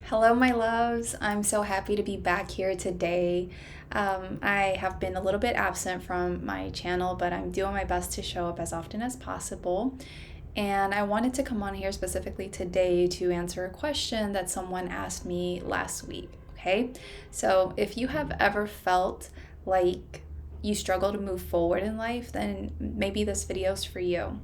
Hello, my loves. I'm so happy to be back here today. I have been a little bit absent from my channel, but I'm doing my best to show up as often as possible. And I wanted to come on here specifically today to answer a question that someone asked me last week. Okay, so if you have ever felt like you struggle to move forward in life, then maybe this video is for you.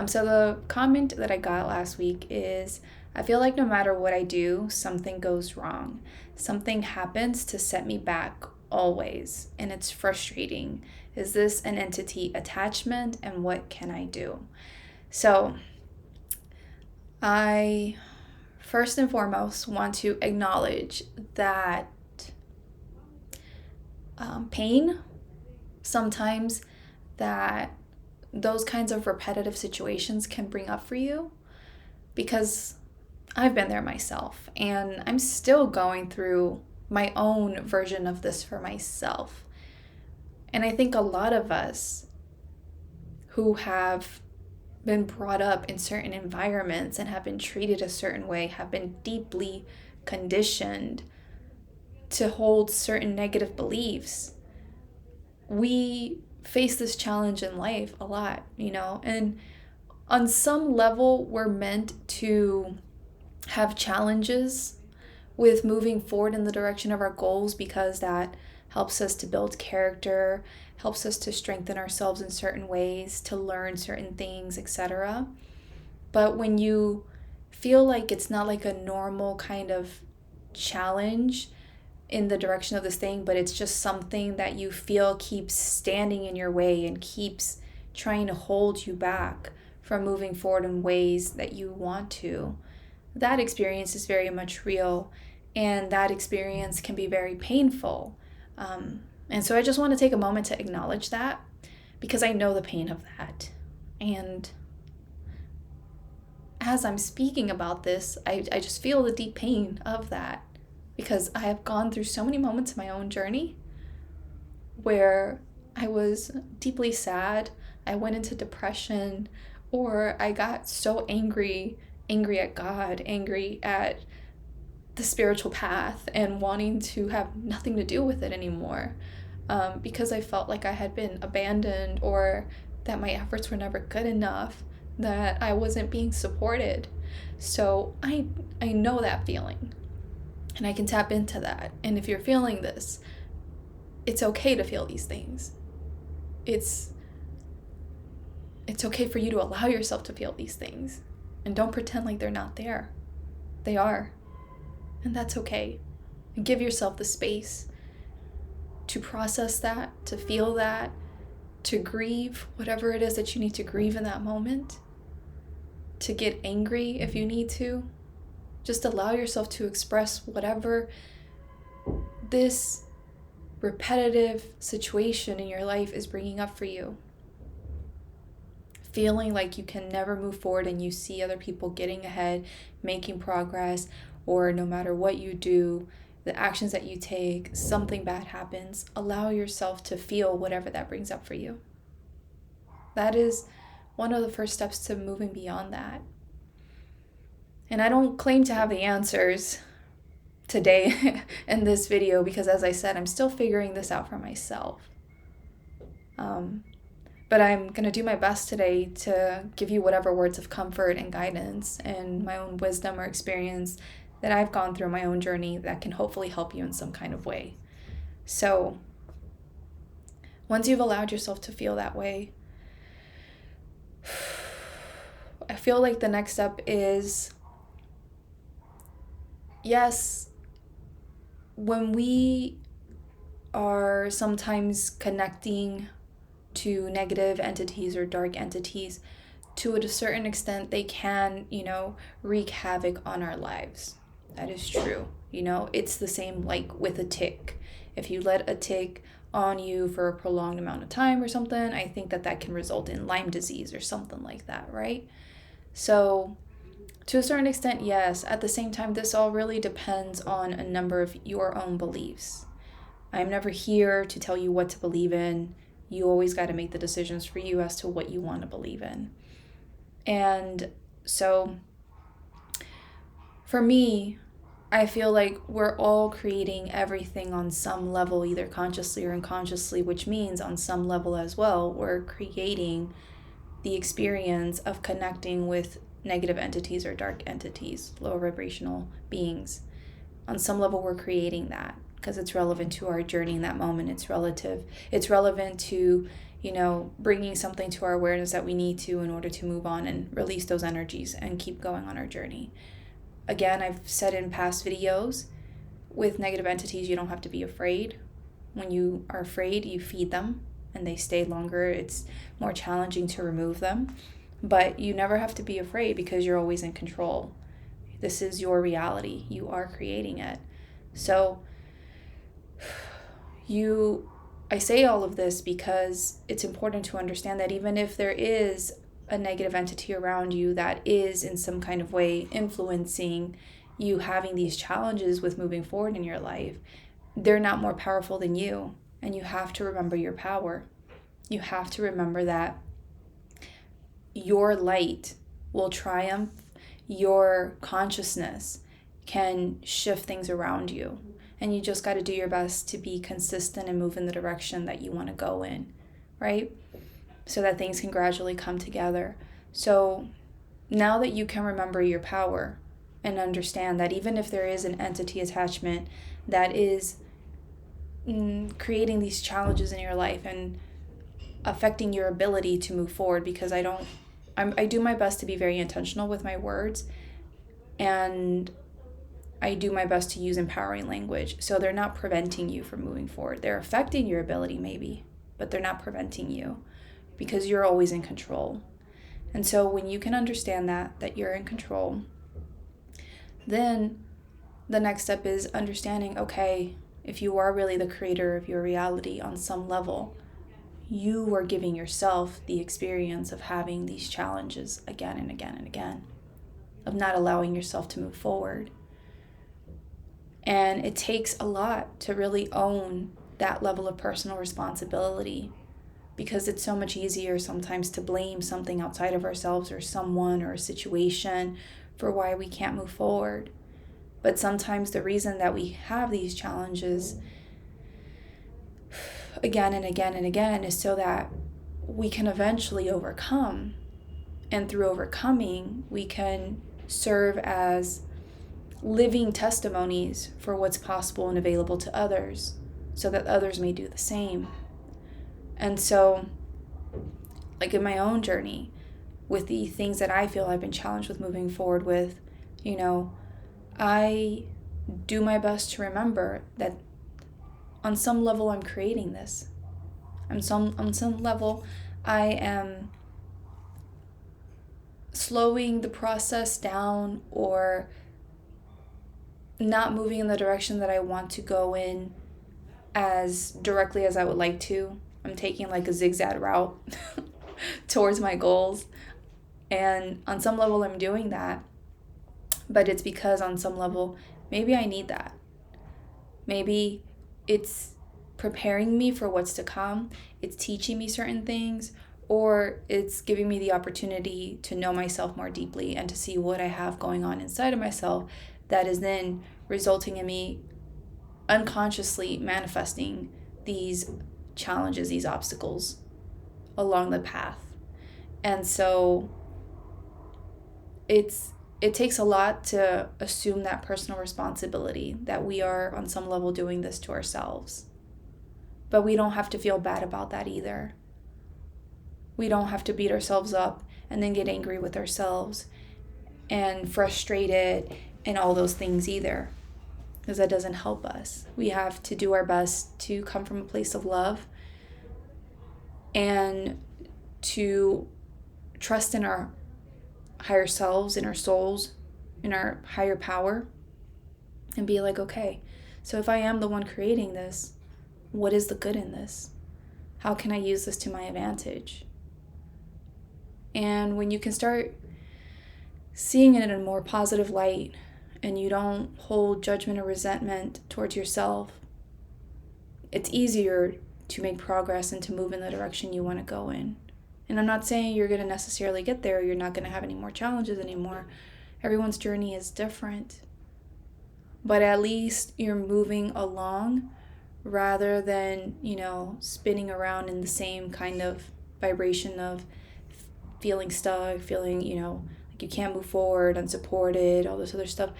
So the comment that I got last week is I feel like no matter what I do, something goes wrong. Something happens to set me back always, and it's frustrating. Is this an entity attachment, and what can I do? So, I first and foremost want to acknowledge that pain sometimes that those kinds of repetitive situations can bring up for you because I've been there myself and I'm still going through my own version of this for myself. And I think a lot of us who have been brought up in certain environments and have been treated a certain way have been deeply conditioned to hold certain negative beliefs. We face this challenge in life a lot, and on some level, we're meant to have challenges with moving forward in the direction of our goals because that helps us to build character, helps us to strengthen ourselves in certain ways, to learn certain things, etc. But when you feel like it's not like a normal kind of challenge in the direction of this thing, but it's just something that you feel keeps standing in your way and keeps trying to hold you back from moving forward in ways that you want to, that experience is very much real, and that experience can be very painful. And so I just want to take a moment to acknowledge that because I know the pain of that. And as I'm speaking about this, I just feel the deep pain of that because I have gone through so many moments in my own journey where I was deeply sad, I went into depression, or I got so angry at God, angry at the spiritual path, and wanting to have nothing to do with it anymore because I felt like I had been abandoned or that my efforts were never good enough, that I wasn't being supported. So I know that feeling and I can tap into that. And if you're feeling this, it's okay to feel these things. It's okay for you to allow yourself to feel these things. And don't pretend like they're not there. They are. And that's okay. And give yourself the space to process that, to feel that, to grieve whatever it is that you need to grieve in that moment, to get angry if you need to. Just allow yourself to express whatever this repetitive situation in your life is bringing up for you. Feeling like you can never move forward and you see other people getting ahead, making progress, or no matter what you do, the actions that you take, something bad happens, allow yourself to feel whatever that brings up for you. That is one of the first steps to moving beyond that. And I don't claim to have the answers today in this video because, as I said, I'm still figuring this out for myself. But I'm going to do my best today to give you whatever words of comfort and guidance and my own wisdom or experience that I've gone through my own journey that can hopefully help you in some kind of way. So once you've allowed yourself to feel that way, I feel like the next step is, yes, when we are sometimes connecting to negative entities or dark entities, to a certain extent, they can, wreak havoc on our lives. That is true. It's the same like with a tick. If you let a tick on you for a prolonged amount of time or something, I think that can result in Lyme disease or something like that, right? So to a certain extent, yes. At the same time, this all really depends on a number of your own beliefs. I'm never here to tell you what to believe in. You always got to make the decisions for you as to what you want to believe in. And so for me, I feel like we're all creating everything on some level, either consciously or unconsciously, which means on some level as well, we're creating the experience of connecting with negative entities or dark entities, lower vibrational beings. On some level, we're creating that because it's relevant to our journey in that moment. It's relevant to, bringing something to our awareness that we need to in order to move on and release those energies and keep going on our journey. Again, I've said in past videos, with negative entities, you don't have to be afraid. When you are afraid, you feed them and they stay longer. It's more challenging to remove them. But you never have to be afraid because you're always in control. This is your reality. You are creating it. So I say all of this because it's important to understand that even if there is a negative entity around you that is in some kind of way influencing you having these challenges with moving forward in your life, they're not more powerful than you. And you have to remember your power. You have to remember that your light will triumph. Your consciousness can shift things around you. And you just got to do your best to be consistent and move in the direction that you want to go in, right? So that things can gradually come together. So now that you can remember your power and understand that even if there is an entity attachment that is creating these challenges in your life and affecting your ability to move forward, because I do my best to be very intentional with my words, and I do my best to use empowering language. So they're not preventing you from moving forward. They're affecting your ability maybe, but they're not preventing you because you're always in control. And so when you can understand that you're in control, then the next step is understanding, okay, if you are really the creator of your reality on some level, you are giving yourself the experience of having these challenges again and again and again, of not allowing yourself to move forward. And it takes a lot to really own that level of personal responsibility, because it's so much easier sometimes to blame something outside of ourselves or someone or a situation for why we can't move forward. But sometimes the reason that we have these challenges again and again and again is so that we can eventually overcome. And through overcoming, we can serve as living testimonies for what's possible and available to others, so that others may do the same. And so, like in my own journey, with the things that I feel I've been challenged with moving forward with, I do my best to remember that on some level I'm creating this. On some level I am slowing the process down or not moving in the direction that I want to go in as directly as I would like to. I'm taking like a zigzag route towards my goals. And on some level I'm doing that. But it's because on some level, maybe I need that. Maybe it's preparing me for what's to come. It's teaching me certain things, or it's giving me the opportunity to know myself more deeply and to see what I have going on inside of myself that is then resulting in me unconsciously manifesting these challenges, these obstacles along the path. And so it takes a lot to assume that personal responsibility that we are on some level doing this to ourselves. But we don't have to feel bad about that either. We don't have to beat ourselves up and then get angry with ourselves and frustrated and all those things either, because that doesn't help us. We have to do our best to come from a place of love and to trust in our higher selves, in our souls, in our higher power, and be like, okay, so if I am the one creating this, what is the good in this? How can I use this to my advantage? And when you can start seeing it in a more positive light, and you don't hold judgment or resentment towards yourself, it's easier to make progress and to move in the direction you want to go in. And I'm not saying you're going to necessarily get there, you're not going to have any more challenges anymore. Everyone's journey is different. but at least you're moving along rather than, spinning around in the same kind of vibration of feeling stuck, feeling, like you can't move forward, unsupported, all this other stuff.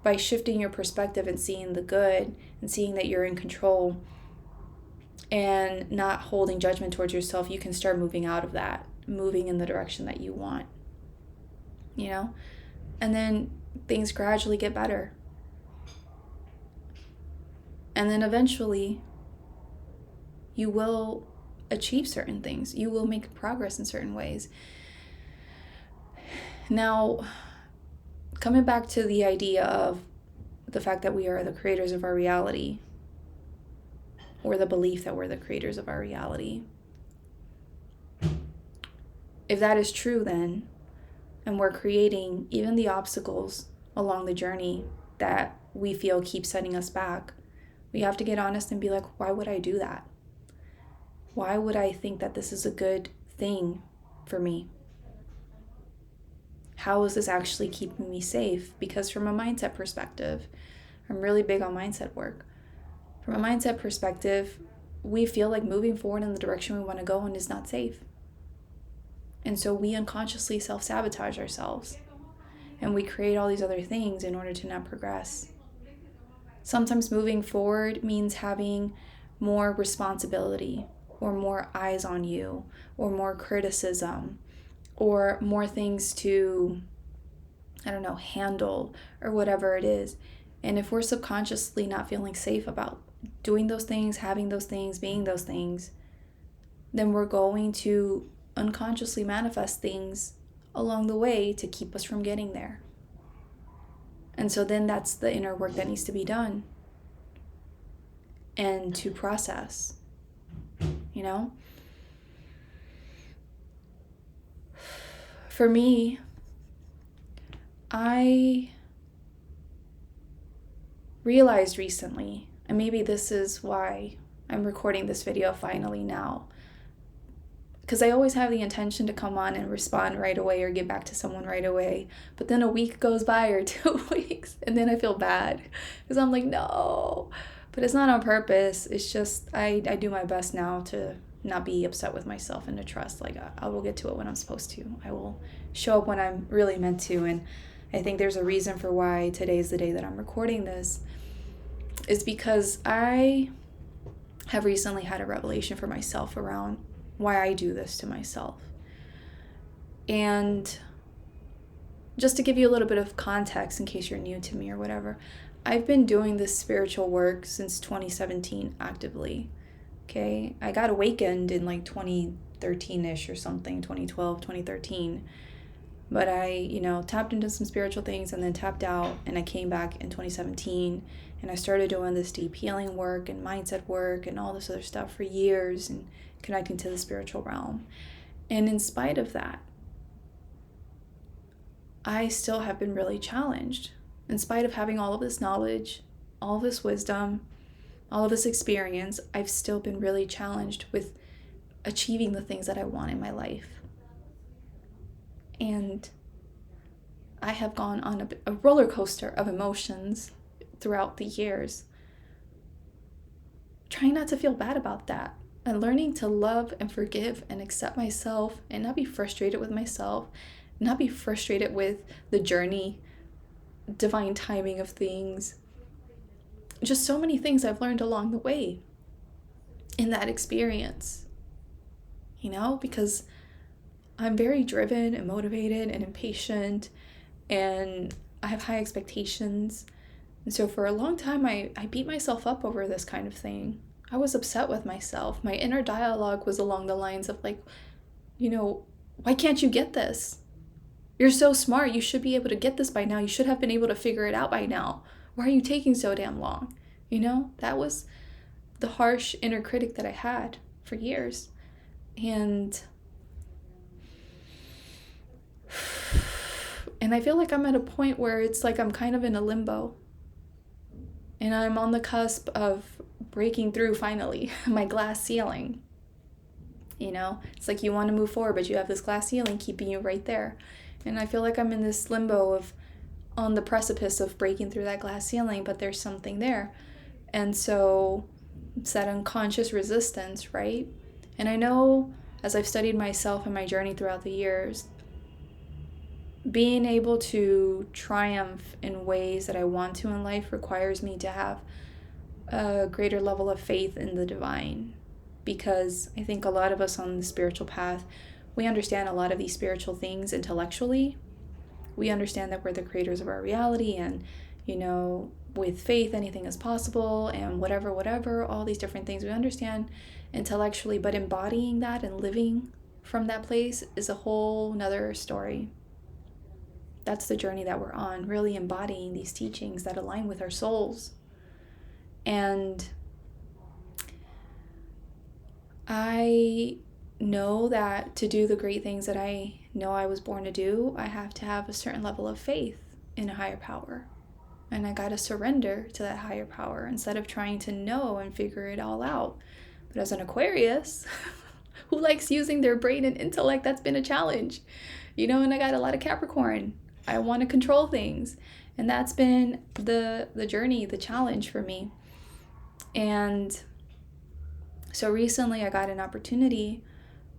By shifting your perspective and seeing the good and seeing that you're in control and not holding judgment towards yourself, you can start moving out of that, moving in the direction that you want, and then things gradually get better. And then eventually you will achieve certain things. You will make progress in certain ways. Now, coming back to the idea of the fact that we are the creators of our reality, or the belief that we're the creators of our reality. If that is true, then, and we're creating even the obstacles along the journey that we feel keep setting us back, we have to get honest and be like, why would I do that? Why would I think that this is a good thing for me? How is this actually keeping me safe? Because from a mindset perspective, I'm really big on mindset work. From a mindset perspective, we feel like moving forward in the direction we want to go in is not safe. And so we unconsciously self-sabotage ourselves. And we create all these other things in order to not progress. Sometimes moving forward means having more responsibility, or more eyes on you, or more criticism, or more things to, handle, or whatever it is. And if we're subconsciously not feeling safe about doing those things, having those things, being those things, then we're going to unconsciously manifest things along the way to keep us from getting there. And so then that's the inner work that needs to be done and to process, For me, I realized recently, and maybe this is why I'm recording this video finally now, because I always have the intention to come on and respond right away or get back to someone right away, but then a week goes by or 2 weeks, and then I feel bad, because I'm like, no, but it's not on purpose. It's just, I do my best now to not be upset with myself and to trust, like, I will get to it when I'm supposed to. I will show up when I'm really meant to, and I think there's a reason for why today's the day that I'm recording this, is because I have recently had a revelation for myself around why I do this to myself. And just to give you a little bit of context in case you're new to me or whatever, I've been doing this spiritual work since 2017 actively. Okay, I got awakened in like 2013-ish or something, 2012, 2013. But I, tapped into some spiritual things and then tapped out, and I came back in 2017 and I started doing this deep healing work and mindset work and all this other stuff for years and connecting to the spiritual realm. And in spite of that, I still have been really challenged. In spite of having all of this knowledge, all of this wisdom, all of this experience, I've still been really challenged with achieving the things that I want in my life. And I have gone on a roller coaster of emotions throughout the years, trying not to feel bad about that, and learning to love and forgive and accept myself and not be frustrated with myself, not be frustrated with the journey, divine timing of things. Just so many things I've learned along the way in that experience, because I'm very driven and motivated and impatient, and I have high expectations. And so for a long time, I beat myself up over this kind of thing. I was upset with myself. My inner dialogue was along the lines of like, why can't you get this? You're so smart. You should be able to get this by now. You should have been able to figure it out by now. Why are you taking so damn long? That was the harsh inner critic that I had for years. And I feel like I'm at a point where it's like I'm kind of in a limbo. And I'm on the cusp of breaking through, finally, my glass ceiling. It's like you want to move forward, but you have this glass ceiling keeping you right there. And I feel like I'm in this limbo of, on the precipice of breaking through that glass ceiling, but there's something there. And so it's that unconscious resistance, right? And I know as I've studied myself and my journey throughout the years, being able to triumph in ways that I want to in life requires me to have a greater level of faith in the divine. Because I think a lot of us on the spiritual path, we understand a lot of these spiritual things intellectually. We understand that we're the creators of our reality, and, with faith, anything is possible, and whatever, all these different things we understand intellectually, but embodying that and living from that place is a whole nother story. That's the journey that we're on, really embodying these teachings that align with our souls. And I know that to do the great things that I know I was born to do, I have to have a certain level of faith in a higher power. And I gotta surrender to that higher power instead of trying to know and figure it all out. But as an Aquarius, who likes using their brain and intellect, that's been a challenge. And I got a lot of Capricorn. I want to control things. And that's been the journey, the challenge for me. And so recently I got an opportunity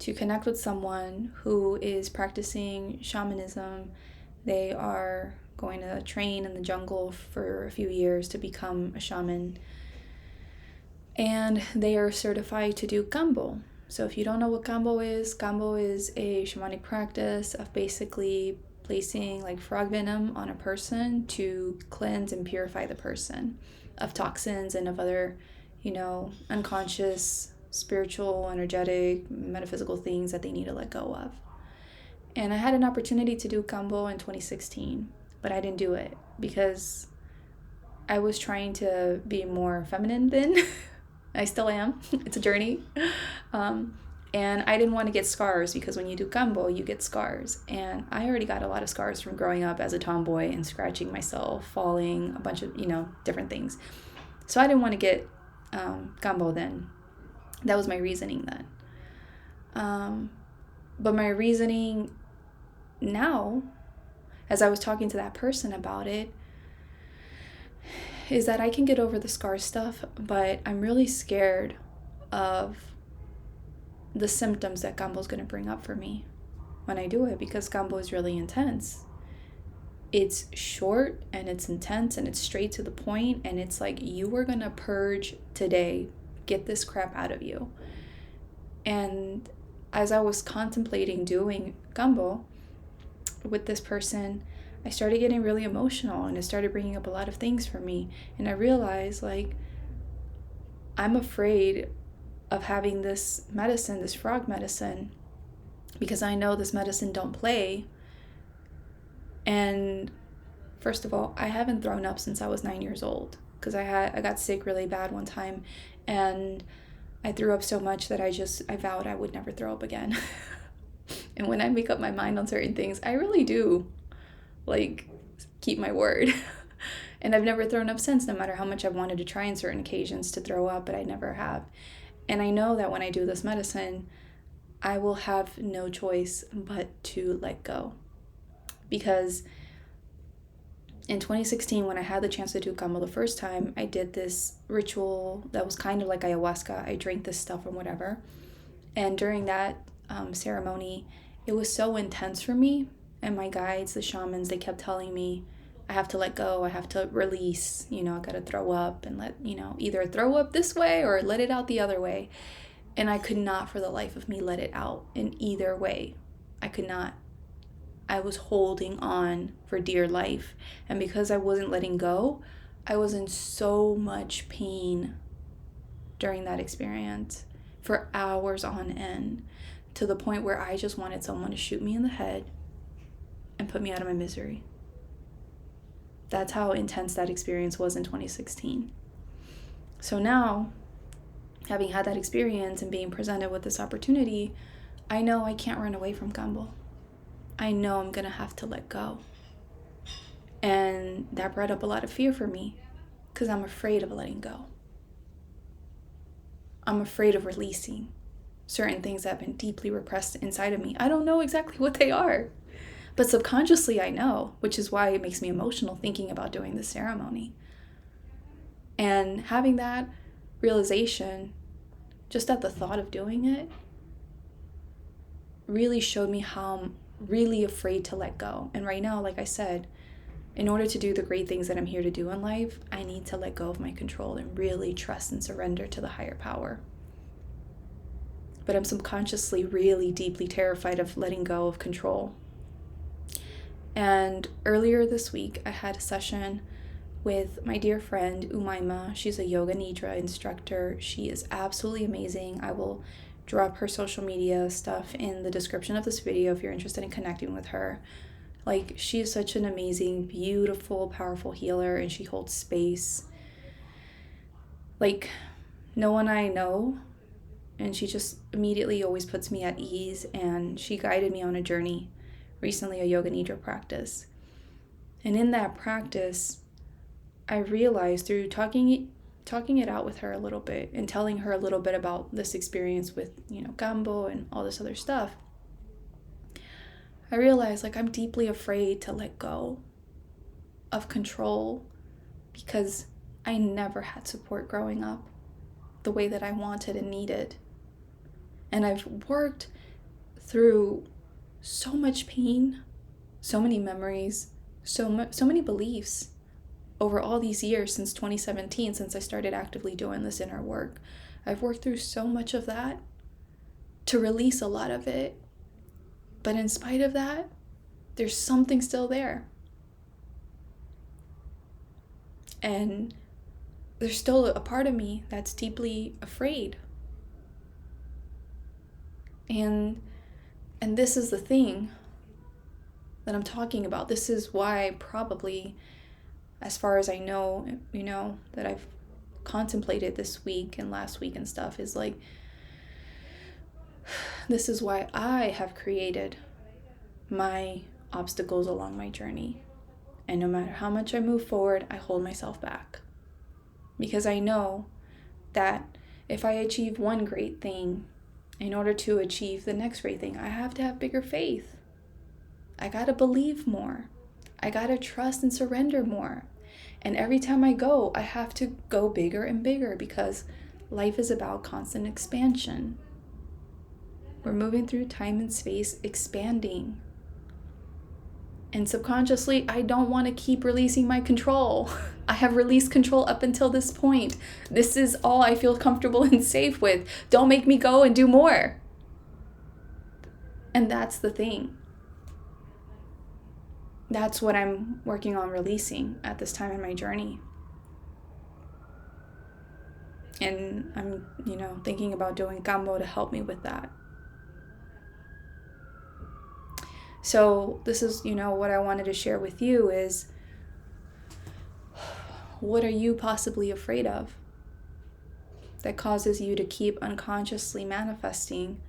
to connect with someone who is practicing shamanism. They are going to train in the jungle for a few years to become a shaman. And they are certified to do kambo. So if you don't know what kambo is a shamanic practice of basically placing like frog venom on a person to cleanse and purify the person of toxins and of other, unconscious, spiritual, energetic, metaphysical things that they need to let go of. And I had an opportunity to do kambo in 2016, but I didn't do it because I was trying to be more feminine then. I still am. It's a journey. And I didn't want to get scars because when you do kambo, you get scars. And I already got a lot of scars from growing up as a tomboy and scratching myself, falling, a bunch of, different things. So I didn't want to get kambo then. That was my reasoning then. But my reasoning now, as I was talking to that person about it, is that I can get over the scar stuff, but I'm really scared of the symptoms that kambo is going to bring up for me when I do it, because kambo is really intense. It's short and it's intense and it's straight to the point, and it's like, you are going to purge today. Get this crap out of you. And as I was contemplating doing kambo with this person, I started getting really emotional, and it started bringing up a lot of things for me. And I realized, like, I'm afraid of having this medicine, this frog medicine, because I know this medicine don't play. And first of all, I haven't thrown up since I was 9 years old, because I got sick really bad one time, and I threw up so much that I vowed I would never throw up again. And when I make up my mind on certain things, I really do, like, keep my word. And I've never thrown up since, no matter how much I've wanted to try on certain occasions to throw up, but I never have. And I know that when I do this medicine, I will have no choice but to let go. Because in 2016, when I had the chance to do kambo the first time, I did this ritual that was kind of like ayahuasca. I drank this stuff and whatever. And during that ceremony, it was so intense for me. And my guides, the shamans, they kept telling me, I have to let go, I have to release, I gotta throw up and let, either throw up this way or let it out the other way. And I could not for the life of me let it out in either way. I could not. I was holding on for dear life. And because I wasn't letting go, I was in so much pain during that experience for hours on end, to the point where I just wanted someone to shoot me in the head and put me out of my misery. That's how intense that experience was in 2016. So now, having had that experience and being presented with this opportunity, I know I can't run away from kambo. I know I'm going to have to let go. And that brought up a lot of fear for me, because I'm afraid of letting go. I'm afraid of releasing certain things that have been deeply repressed inside of me. I don't know exactly what they are, But subconsciously I know, which is why it makes me emotional thinking about doing the ceremony. And having that realization, just at the thought of doing it, really showed me how I'm really afraid to let go. And right now, like I said, in order to do the great things that I'm here to do in life, I need to let go of my control and really trust and surrender to the higher power. But I'm subconsciously really deeply terrified of letting go of control. And earlier this week, I had a session with my dear friend Umaima. She's a yoga nidra instructor. She is absolutely amazing. I will drop her social media stuff in the description of this video if you're interested in connecting with her. Like, she is such an amazing, beautiful, powerful healer, and she holds space like no one I know. And she just immediately always puts me at ease, and she guided me on a journey recently, a yoga nidra practice. And in that practice, I realized through talking it out with her a little bit and telling her a little bit about this experience with, Gambo and all this other stuff, I realized like I'm deeply afraid to let go of control because I never had support growing up the way that I wanted and needed. And I've worked through so much pain, so many memories, so many beliefs over all these years since 2017, since I started actively doing this inner work. I've worked through so much of that to release a lot of it. But in spite of that, there's something still there. And there's still a part of me that's deeply afraid. And this is the thing that I'm talking about. This is why probably, as far as I know, that I've contemplated this week and last week and stuff, is like, this is why I have created my obstacles along my journey. And no matter how much I move forward, I hold myself back. Because I know that if I achieve one great thing, in order to achieve the next great thing, I have to have bigger faith. I gotta believe more. I gotta trust and surrender more. And every time I go, I have to go bigger and bigger because life is about constant expansion. We're moving through time and space, expanding. And subconsciously, I don't want to keep releasing my control. I have released control up until this point. This is all I feel comfortable and safe with. Don't make me go and do more. And that's the thing. That's what I'm working on releasing at this time in my journey. And I'm, thinking about doing Gambo to help me with that. So this is, what I wanted to share with you is, what are you possibly afraid of that causes you to keep unconsciously manifesting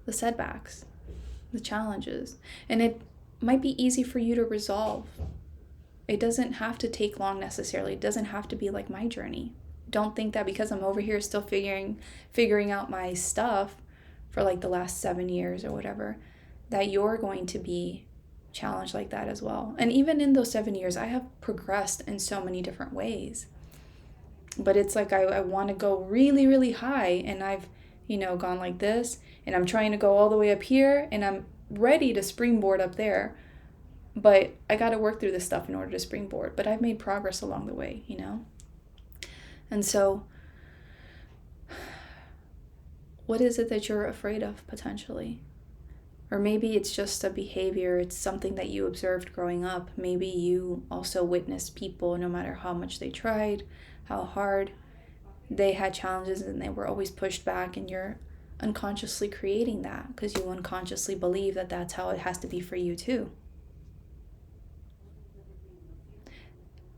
the setbacks, the challenges? And it might be easy for you to resolve. It doesn't have to take long necessarily. It doesn't have to be like my journey. Don't think that because I'm over here still figuring out my stuff for like the last 7 years or whatever, that you're going to be challenged like that as well. And even in those 7 years, I have progressed in so many different ways. But it's like I want to go really, really high, and I've, gone like this, and I'm trying to go all the way up here, and I'm ready to springboard up there. But I got to work through this stuff in order to springboard. But I've made progress along the way, And so, what is it that you're afraid of potentially? Or maybe it's just a behavior, it's something that you observed growing up. Maybe you also witnessed people, no matter how much they tried, how hard, they had challenges and they were always pushed back, and you're unconsciously creating that because you unconsciously believe that that's how it has to be for you too.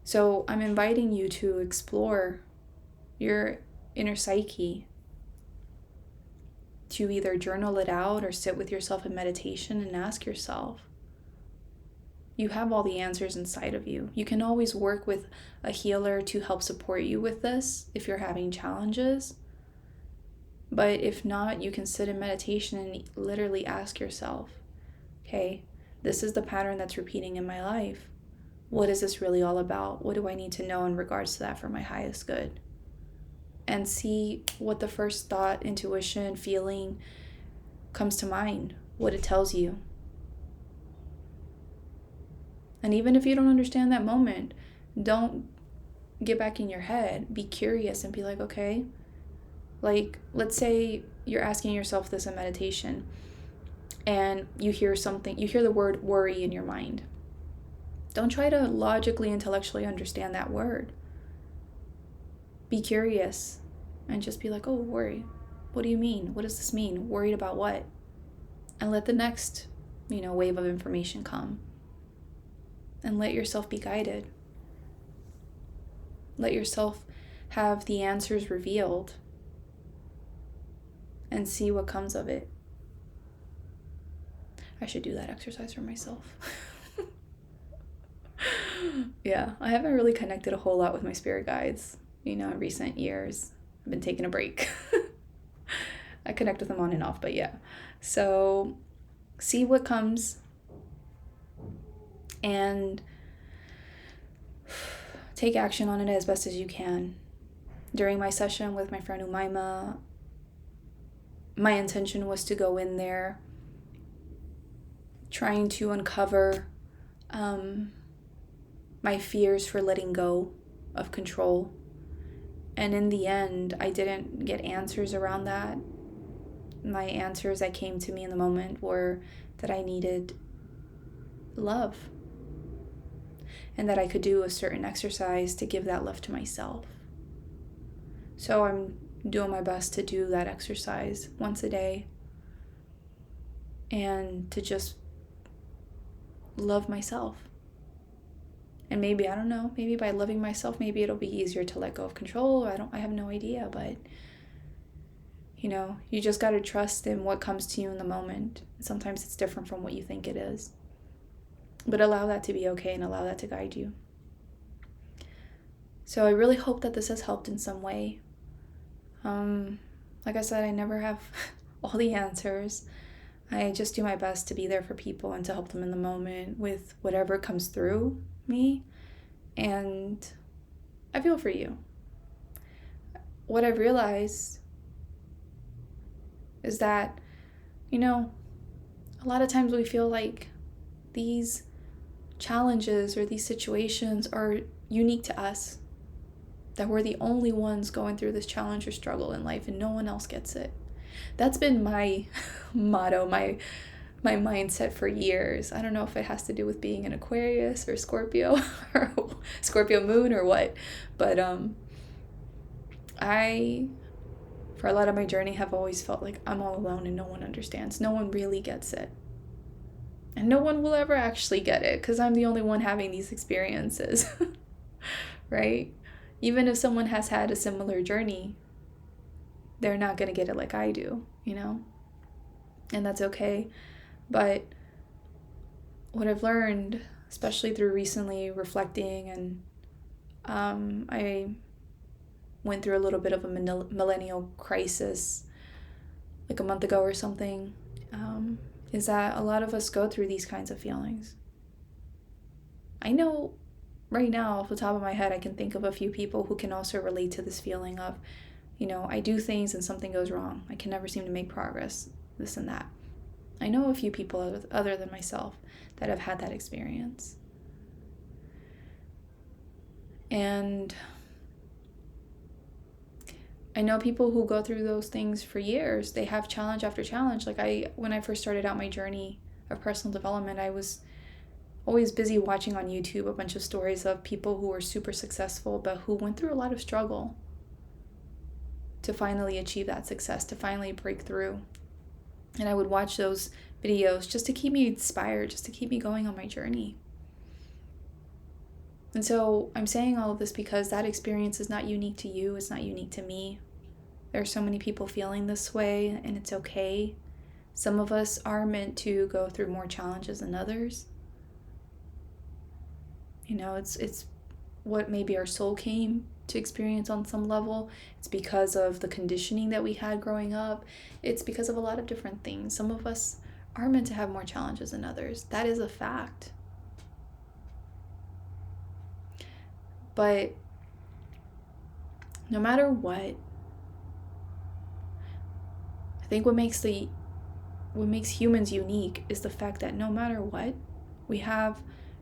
So I'm inviting you to explore your inner psyche, to either journal it out or sit with yourself in meditation and ask yourself. You have all the answers inside of you. You can always work with a healer to help support you with this if you're having challenges. But if not, you can sit in meditation and literally ask yourself, okay, This is the pattern that's repeating in my life. What is this really all about? What do I need to know in regards to that for my highest good? And see what the first thought, intuition, feeling comes to mind, what it tells you. And even if you don't understand that moment, don't get back in your head. Be curious and be like, okay, like, let's say you're asking yourself this in meditation and you hear the word worry in your mind. Don't try to logically, intellectually understand that word. Be curious and just be like, oh, worry. What do you mean? What does this mean? Worried about what? And let the next, wave of information come. And let yourself be guided. Let yourself have the answers revealed and see what comes of it. I should do that exercise for myself. Yeah, I haven't really connected a whole lot with my spirit guides, in recent years. I've been taking a break. I connect with them on and off, but yeah. So see what comes and take action on it as best as you can. During my session with my friend Umaima, my intention was to go in there trying to uncover my fears for letting go of control. And in the end, I didn't get answers around that. My answers that came to me in the moment were that I needed love and that I could do a certain exercise to give that love to myself. So I'm doing my best to do that exercise once a day and to just love myself. And maybe, I don't know, maybe by loving myself, maybe it'll be easier to let go of control. I have no idea, but you just got to trust in what comes to you in the moment. Sometimes it's different from what you think it is. But allow that to be okay and allow that to guide you. So I really hope that this has helped in some way. Like I said, I never have all the answers. I just do my best to be there for people and to help them in the moment with whatever comes through me. And I feel for you. What I've realized is that, a lot of times we feel like these challenges or these situations are unique to us. That we're the only ones going through this challenge or struggle in life and no one else gets it. That's been my motto, my mindset for years. I don't know if it has to do with being an Aquarius or Scorpio or Scorpio moon or what, but I, for a lot of my journey, have always felt like I'm all alone and no one understands. No one really gets it. And no one will ever actually get it because I'm the only one having these experiences, right? Even if someone has had a similar journey, they're not going to get it like I do, And that's okay. But what I've learned, especially through recently reflecting, and I went through a little bit of a millennial crisis like a month ago or something, is that a lot of us go through these kinds of feelings. I know right now, off the top of my head, I can think of a few people who can also relate to this feeling of, I do things and something goes wrong. I can never seem to make progress, this and that. I know a few people other than myself that have had that experience. And I know people who go through those things for years. They have challenge after challenge. Like when I first started out my journey of personal development, I was always busy watching on YouTube a bunch of stories of people who were super successful, but who went through a lot of struggle to finally achieve that success, to finally break through. And I would watch those videos just to keep me inspired, just to keep me going on my journey. And so I'm saying all of this because that experience is not unique to you. It's not unique to me. There are so many people feeling this way, and it's okay. Some of us are meant to go through more challenges than others. It's what maybe our soul came to experience on some level. It's because of the conditioning that we had growing up. It's because of a lot of different things. Some of us are meant to have more challenges than others. That is a fact. But no matter what, I think what makes humans unique is the fact that no matter what, we have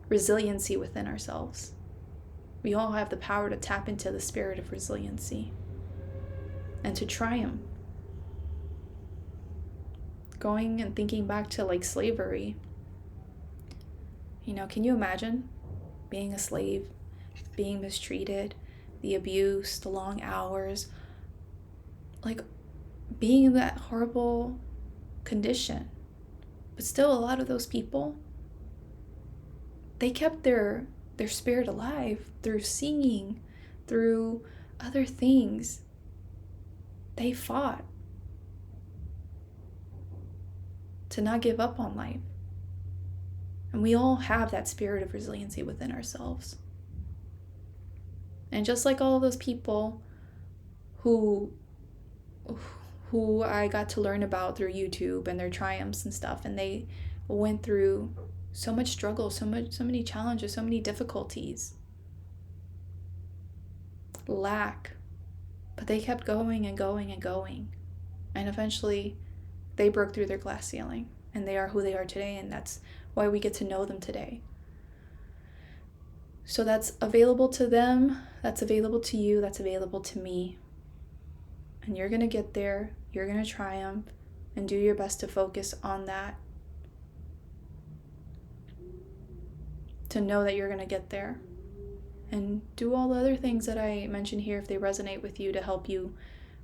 resiliency within ourselves. We all have the power to tap into the spirit of resiliency and to triumph. Going and thinking back to like slavery, can you imagine being a slave, being mistreated, the abuse, the long hours, like being in that horrible condition? But still, a lot of those people, they kept their spirit alive through singing, through other things. They fought to not give up on life. And we all have that spirit of resiliency within ourselves. And just like all of those people who I got to learn about through YouTube and their triumphs and stuff, and they went through so much struggle, so many challenges, so many difficulties, lack, but they kept going and going and going, and eventually they broke through their glass ceiling, and they are who they are today, and that's why we get to know them today. So that's available to them, that's available to you, that's available to me. And you're going to get there, you're going to triumph, and do your best to focus on that. To know that you're going to get there. And do all the other things that I mentioned here if they resonate with you to help you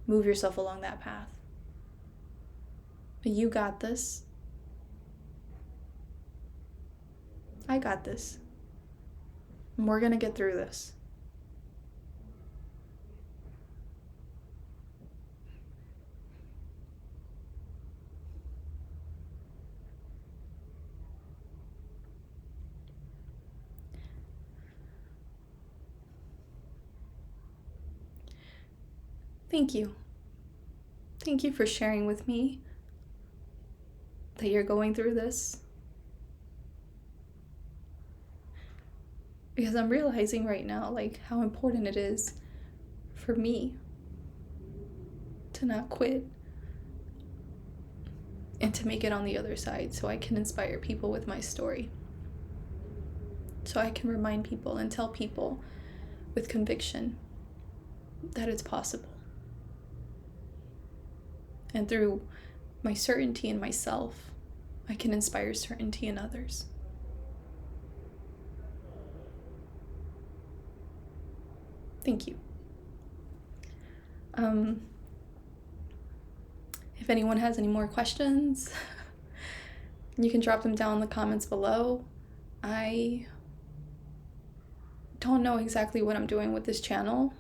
move yourself along that path. But you got this. I got this. And we're going to get through this. Thank you. Thank you for sharing with me that you're going through this. Because I'm realizing right now, like, how important it is for me to not quit and to make it on the other side so I can inspire people with my story. So I can remind people and tell people with conviction that it's possible. And through my certainty in myself, I can inspire certainty in others. Thank you. If anyone has any more questions, you can drop them down in the comments below. I don't know exactly what I'm doing with this channel.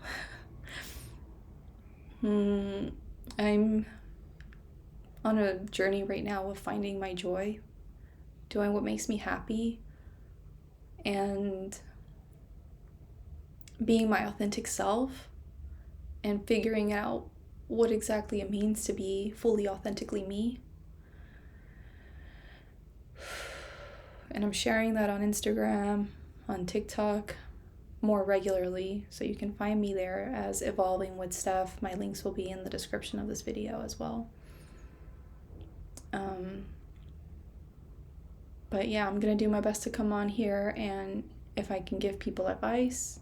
I'm on a journey right now of finding my joy, doing what makes me happy, and being my authentic self, and figuring out what exactly it means to be fully authentically me. And I'm sharing that on Instagram, on TikTok more regularly, so you can find me there as Evolving with Stef. My links will be in the description of this video as well. But yeah, I'm gonna do my best to come on here, and if I can give people advice,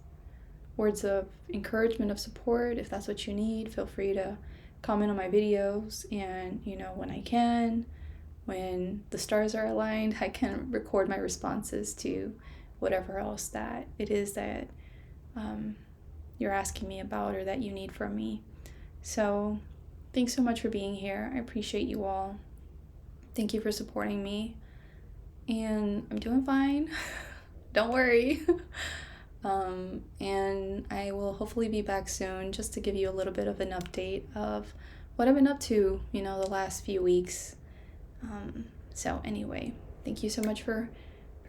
words of encouragement, of support, if that's what you need, feel free to comment on my videos. And when I can, when the stars are aligned, I can record my responses to whatever else that it is that you're asking me about or that you need from me. So thanks so much for being here. I appreciate you all. Thank you for supporting me. And I'm doing fine. Don't worry. And I will hopefully be back soon just to give you a little bit of an update of what I've been up to, the last few weeks. So anyway, thank you so much for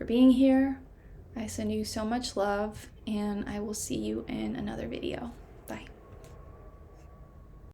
being here. I send you so much love, and I will see you in another video.